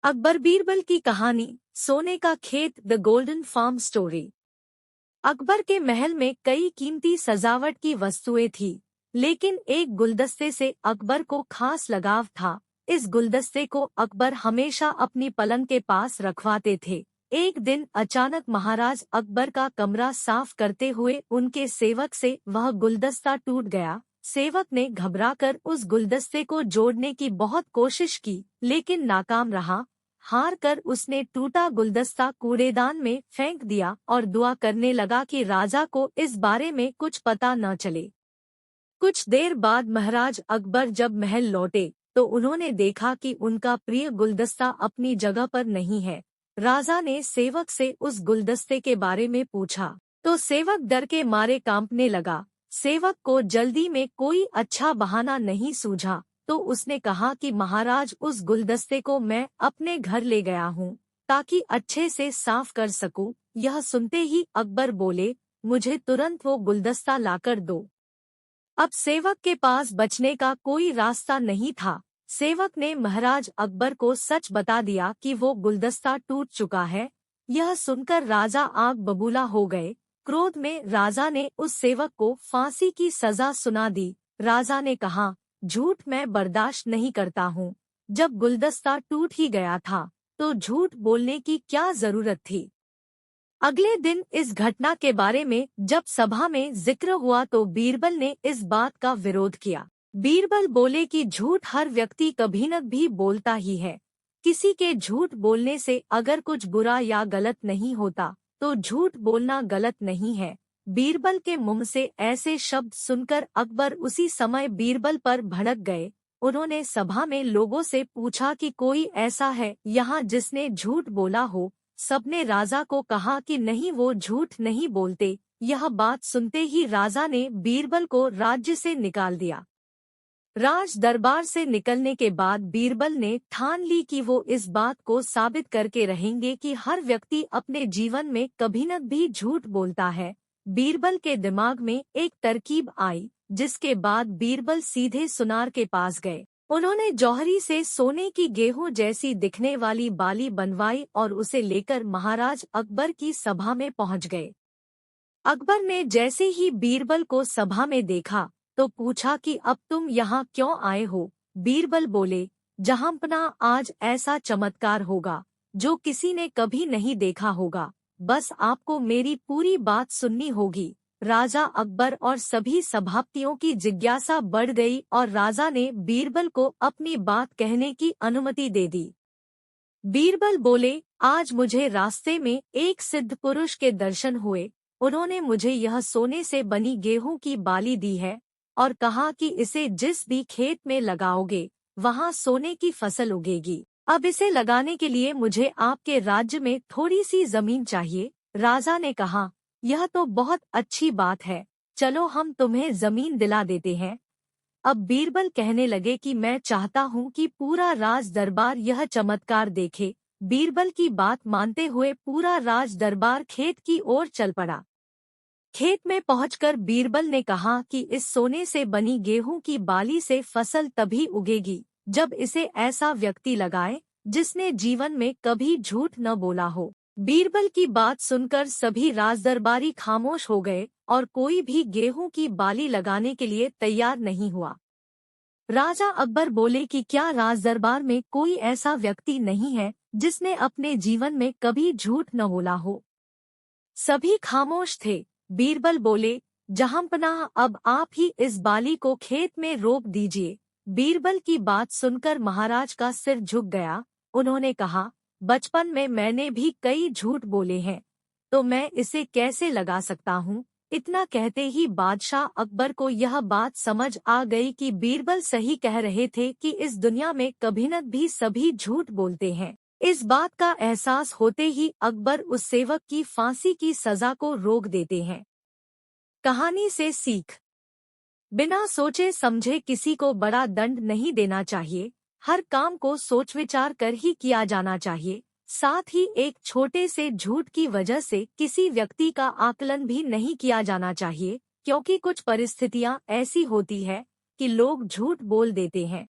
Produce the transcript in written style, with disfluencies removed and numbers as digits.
अकबर बीरबल की कहानी सोने का खेत the golden farm story. Akbar के महल में कई कीमती सजावट की वस्तुएं थी, लेकिन एक गुलदस्ते से अकबर को खास लगाव था। इस गुलदस्ते को अकबर हमेशा अपनी पलंग के पास रखवाते थे। एक दिन अचानक महाराज अकबर का कमरा साफ करते हुए उनके सेवक से वह गुलदस्ता टूट गया। सेवक ने घबराकर उस गुलदस्ते को जोड़ने की बहुत कोशिश की, लेकिन नाकाम रहा। हार कर उसने टूटा गुलदस्ता कूड़ेदान में फेंक दिया और दुआ करने लगा कि राजा को इस बारे में कुछ पता न चले। कुछ देर बाद महाराज अकबर जब महल लौटे तो उन्होंने देखा कि उनका प्रिय गुलदस्ता अपनी जगह पर नहीं है। राजा ने सेवक से उस गुलदस्ते के बारे में पूछा तो सेवक डर के मारे कांपने लगा। सेवक को जल्दी में कोई अच्छा बहाना नहीं सूझा तो उसने कहा कि महाराज, उस गुलदस्ते को मैं अपने घर ले गया हूँ ताकि अच्छे से साफ कर सकूं। यह सुनते ही अकबर बोले, मुझे तुरंत वो गुलदस्ता लाकर दो। अब सेवक के पास बचने का कोई रास्ता नहीं था। सेवक ने महाराज अकबर को सच बता दिया कि वो गुलदस्ता टूट चुका है। यह सुनकर राजा आग बबूला हो गए। क्रोध में राजा ने उस सेवक को फांसी की सजा सुना दी। राजा ने कहा, झूठ मैं बर्दाश्त नहीं करता हूँ। जब गुलदस्ता टूट ही गया था तो झूठ बोलने की क्या जरूरत थी। अगले दिन इस घटना के बारे में जब सभा में जिक्र हुआ तो बीरबल ने इस बात का विरोध किया। बीरबल बोले कि झूठ हर व्यक्ति कभी न भी बोलता ही है। किसी के झूठ बोलने से अगर कुछ बुरा या गलत नहीं होता तो झूठ बोलना गलत नहीं है। बीरबल के मुंह से ऐसे शब्द सुनकर अकबर उसी समय बीरबल पर भड़क गए। उन्होंने सभा में लोगों से पूछा कि कोई ऐसा है यहाँ जिसने झूठ बोला हो। सबने राजा को कहा कि नहीं, वो झूठ नहीं बोलते। यह बात सुनते ही राजा ने बीरबल को राज्य से निकाल दिया। राज दरबार से निकलने के बाद बीरबल ने ठान ली कि वो इस बात को साबित करके रहेंगे कि हर व्यक्ति अपने जीवन में कभी न भी झूठ बोलता है। बीरबल के दिमाग में एक तरकीब आई, जिसके बाद बीरबल सीधे सुनार के पास गए। उन्होंने जौहरी से सोने की गेहूं जैसी दिखने वाली बाली बनवाई और उसे लेकर महाराज अकबर की सभा में पहुंच गए। अकबर ने जैसे ही बीरबल को सभा में देखा तो पूछा कि अब तुम यहाँ क्यों आए हो। बीरबल बोले, जहांपना, आज ऐसा चमत्कार होगा जो किसी ने कभी नहीं देखा होगा। बस आपको मेरी पूरी बात सुननी होगी। राजा अकबर और सभी सभापतियों की जिज्ञासा बढ़ गई और राजा ने बीरबल को अपनी बात कहने की अनुमति दे दी। बीरबल बोले, आज मुझे रास्ते में एक सिद्ध पुरुष के दर्शन हुए। उन्होंने मुझे यह सोने से बनी गेहूं की बाली दी है और कहा कि इसे जिस भी खेत में लगाओगे वहां सोने की फसल उगेगी। अब इसे लगाने के लिए मुझे आपके राज्य में थोड़ी सी जमीन चाहिए। राजा ने कहा, यह तो बहुत अच्छी बात है, चलो हम तुम्हें जमीन दिला देते हैं। अब बीरबल कहने लगे कि मैं चाहता हूँ कि पूरा राज दरबार यह चमत्कार देखे। बीरबल की बात मानते हुए पूरा राज दरबार खेत की ओर चल पड़ा। खेत में पहुंचकर बीरबल ने कहा कि इस सोने से बनी गेहूं की बाली से फसल तभी उगेगी जब इसे ऐसा व्यक्ति लगाए जिसने जीवन में कभी झूठ न बोला हो। बीरबल की बात सुनकर सभी राजदरबारी खामोश हो गए और कोई भी गेहूं की बाली लगाने के लिए तैयार नहीं हुआ। राजा अकबर बोले कि क्या राजदरबार में कोई ऐसा व्यक्ति नहीं है जिसने अपने जीवन में कभी झूठ न बोला हो। सभी खामोश थे। बीरबल बोले, जहांपनाह, अब आप ही इस बाली को खेत में रोप दीजिए। बीरबल की बात सुनकर महाराज का सिर झुक गया। उन्होंने कहा, बचपन में मैंने भी कई झूठ बोले हैं, तो मैं इसे कैसे लगा सकता हूँ। इतना कहते ही बादशाह अकबर को यह बात समझ आ गई कि बीरबल सही कह रहे थे कि इस दुनिया में कभी न भी सभी झूठ बोलते हैं। इस बात का एहसास होते ही अकबर उस सेवक की फांसी की सजा को रोक देते हैं। कहानी से सीख, बिना सोचे समझे किसी को बड़ा दंड नहीं देना चाहिए। हर काम को सोच विचार कर ही किया जाना चाहिए। साथ ही एक छोटे से झूठ की वजह से किसी व्यक्ति का आकलन भी नहीं किया जाना चाहिए, क्योंकि कुछ परिस्थितियां ऐसी होती है कि लोग झूठ बोल देते हैं।